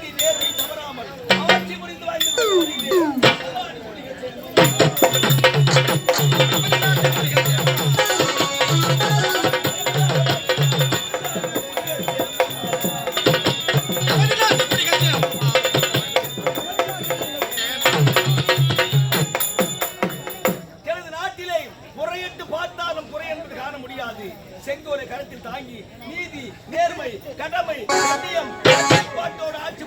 நீதி நேர்மை தவறாமல் ஆட்சி புரிந்து வாழ்ந்து செங்கோலை கருத்தில் தாங்கி நீதி நேர்மை கடமை சத்தியம் பாட்டோடு ஆட்சி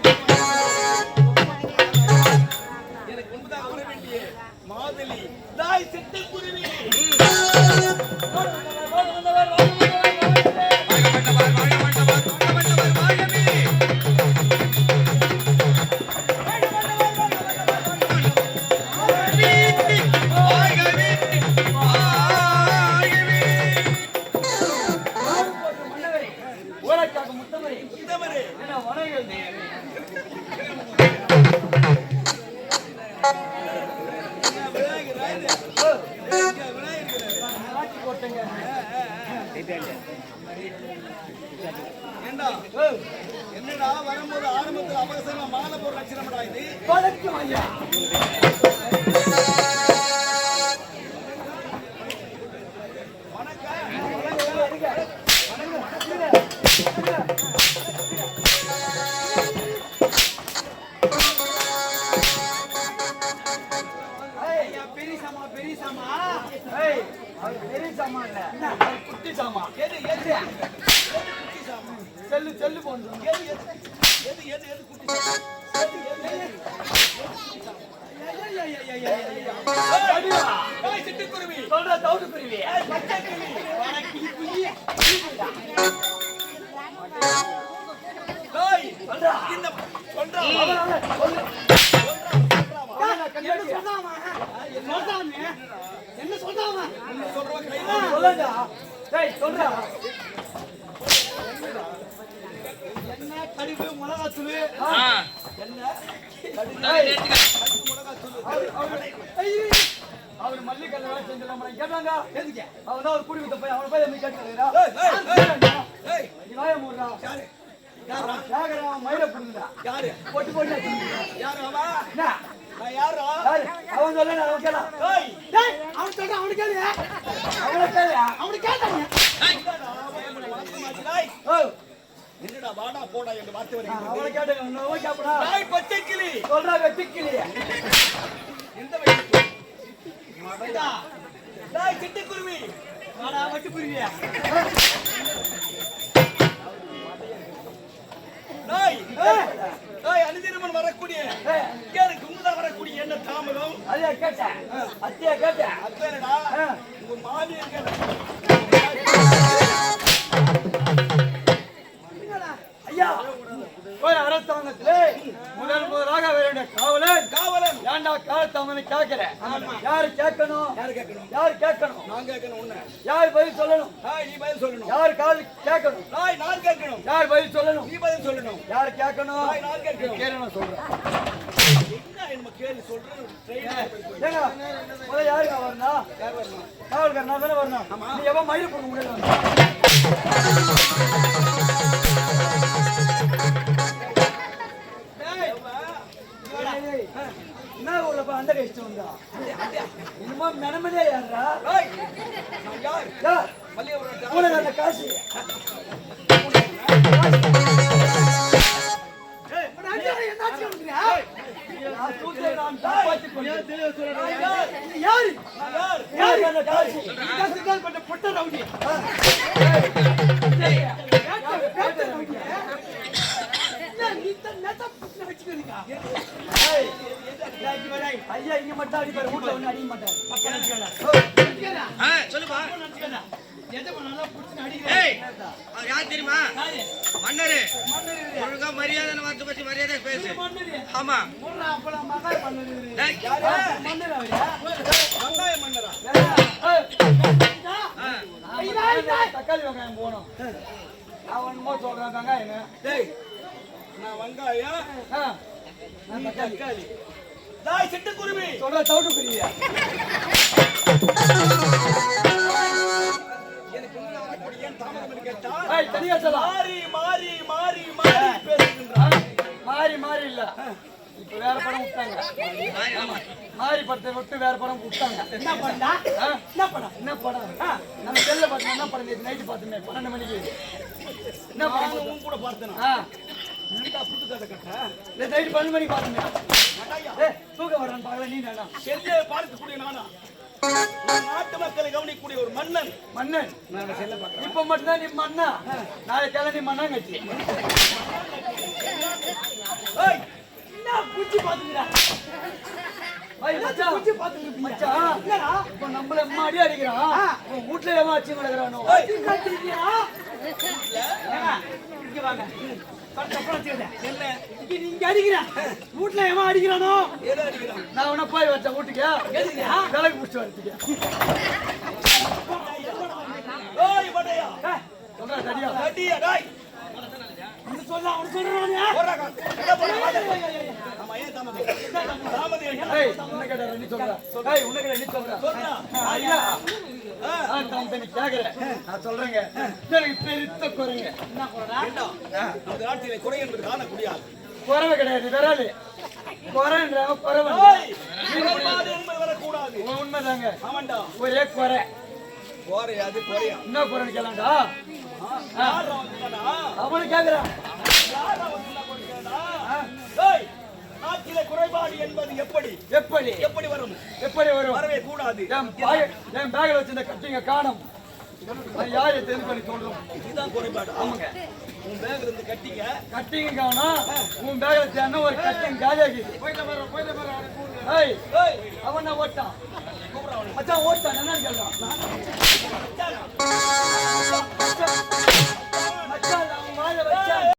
எனக்கு முன்பதாக வர வேண்டிய மாதலி தாய் சிட்டுக்குருவி என்னடா வரும்போது ஆரம்பத்தில் அவசரமா மாலை போற லட்சணம்டா இது வணக்கம் ஐயா குட்டி சாமா எது எது குட்டி சாமா செல்லு செல்லு போன் எது எது எது எது குட்டி சாமா சிட்டுக்குருவி சொல்ற தவுடு குருவி பச்சை கிளி கிளி குயி டேய் சொல்றா இந்த சொல்றா என்ன சொல்றாமா என்ன சொல்றா கையில சொல்லுடா டேய் சொல்றா என்ன கடிவு மிளகாத்தூள் என்ன கடிவு மிளகாத்தூள் அவர் மல்லிகல்ல வேலை செஞ்சலாமா கேட்டாங்க எதுக்கு அவன் தான் ஒரு குடி வித்த போய் அவன போய் நம்ம கேட்கறா ஏய் நீ வாய மூடுடா யாரு யாரா யாகரா மயிர புடுங்கடா யாரு போட்டு போட்டு யாரு அவா என்ன நான் யாரா அவன் சொல்ல நான் கேளா டேய் டேய் அவன் சொல்ற அவன கேளு அவன கேளு அவன கேட்டாங்க டேய் ஓ என்னடா வாடா போடா எங்க வார்த்தை வரைக்கும் அவன கேட்டாங்க நோ கேப்படா டேய் பச்சை கிளி சொல்றா வெட்டி கிளி எந்த வெட்டி மடடா டேய் சிட்டுக்குருவி வாடா வெட்டி குருவியா டேய் டேய் அனுதினமன் வரக்கூடிய கேளு குமுதா வரக்கூடிய என்ன தாமதம் அதையா கேட்ட அத்தியா கேட்ட அத்தேடா உங்க மாமி கேட்ட ஐயா போய் அரசாங்கத்திலே முதலாக வேண்டிய காவலன் காவலன் ஏண்டா காலத்தாமனை கேட்கிற யாரு கேட்கணும் யாரு கேட்கணும் நான் கேட்கணும் உன்னை யார் பதில் சொல்லணும் நீ பதில் சொல்லணும் யார் கால் கேட்கணும் நான் கேட்கணும் யார் பதில் சொல்லணும் நீ பதில் சொல்லணும் யார் கேட்கணும் நான் கேட்கணும் கேளு நான் சொல்றேன் என்ன என்ன கேளு சொல்றேன் ட்ரெயின் ஏங்க யாருங்க வரணும் யார் வரணும் காவல்காரன் நான் தானே வரணும் நீ எவன் மயிறு போட முடியல என்ன உள்ளப்ப அந்த கஷ்டம் வந்தா இன்னுமா மெனமதே யாரா யார் யார் மல்லிகை அந்த காசு ஐயா இங்க மட்டும் அடிப்பாரு வீட்டுல ஒண்ணு அடிக்க மாட்டாரு சொல்லுப்பா யார் தெரியுமா மன்னரு ஒழுங்கா மரியாதை வார்த்தை பத்தி மரியாதை பேசு ஆமா தக்காளி வெங்காயம் போகணும் அவன் சொல்றான் வெங்காயம் நான் வெங்காயம் தக்காளி தாய் சிட்டுக்குருவி சொல்ற தவுட்டு குருவியா எனக்கு தாமதம் கேட்டா தனியா சொல்ல மாறி மாறி மாறி மாறி பேசுகின்றான் மாறி மாறி இல்ல இப்ப வேற படம் விட்டாங்க. மாறி படத்தை விட்டு வேற படம் விட்டாங்க. என்ன படம்டா? என்ன படம்? என்ன படம்? நம்ம செல்ல பார்த்தோம். என்ன படம்? நைட்டு பார்த்தோமே 12 மணிக்கு. என்ன படம்? உன் கூட பார்த்தேன். என்னடா புது கதை கட்ட? நைட்டு 12 மணிக்கு பார்த்தோமே. ஏய் தூக்க வர்றேன் பாக்கல நீ நானா? செல்ல பார்க்கக்கூடிய நானா? நாட்டு மக்களை கவனிக்கக்கூடிய ஒரு மன்னன். மன்னன் நான் செல்ல பார்க்கிறேன். இப்ப மட்டும்தான் நீ மன்னா. நாளைக்கு எல்லாம் நீ மண்ணாங்கச்சி. ஏய் என்ன குச்சி பாத்துங்கடா? ஐய் மச்சான் குச்சி பாத்துங்க மச்சான். என்னடா? இப்ப நம்மள அடி அடிக்கிறான். உன் வீட்ல ஏமா அடிச்சு கிடக்குறானோ? ஏய் கத்திரியா? இங்க வாங்க. என்ன இங்க அடிக்கிறா? வீட்ல ஏமா அடிக்கிறானோ? ஏதோ அடிக்கிறான். நான் உன போய் வச்ச வீட்டுக்கு எதுக்குடா? விலகு புடிச்சு வரதுக்கு. ஏய் படையா. சொல்றா தடியா. அடியா டேய். அவன் சொல்றானே. போறாங்க. என்ன போறா? ஆமா ஏன் தாமதம்? தாமதம் ஏன்? ஏய் உன்ன கேடா நீ சொல்றா. ஏய் உன்ன கேடா நீ சொல்றா. சொல்றா. ஐயா நான் தம்பி கேக்குறேன். நான் சொல்றேங்க. எனக்கு பெருத்த குறைங்க. என்ன குறடா? இந்த நாட்டிலே குறை என்பது காண முடியாது. குறவை கிடையாது விரலு. குறைன்றாங்க குறவை. ஏய் குறைபாடு என்பது வரக்கூடாது. உண்மைதாங்க. ஆமாண்டா. ஒரே குறை. குறை அது குறையா? என்ன குறைன்னு கேளாண்டா? யாரா வந்தாடா? அவனு கேக்குறான். யாரா வந்தா கொடுக்கடா? ஏய் நாட்டிலே குறைபாடு என்பது எப்படி எப்படி எப்படி வரும்? எப்படி வரும்? வரவே கூடாது. என் பேக்ல வச்சிருந்த கட்டிங்க காணோம். அது யாரு தெரிஞ்சு பண்ணி சொல்றோம். இதுதான் குறைபாடு. ஆமாங்க. உன் பேக்ல இருந்து கட்டிங்க கட்டிங்க காணோம். உன் பேக்ல தேன ஒரு கட்டிங் காலியாகிது. போயிட்டு வர ஏய் ஏய் அவன் நான் ஓட்டான். கூப்பிடுறான். மச்சான் ஓட்டான் என்னன்னு கேள்றான்.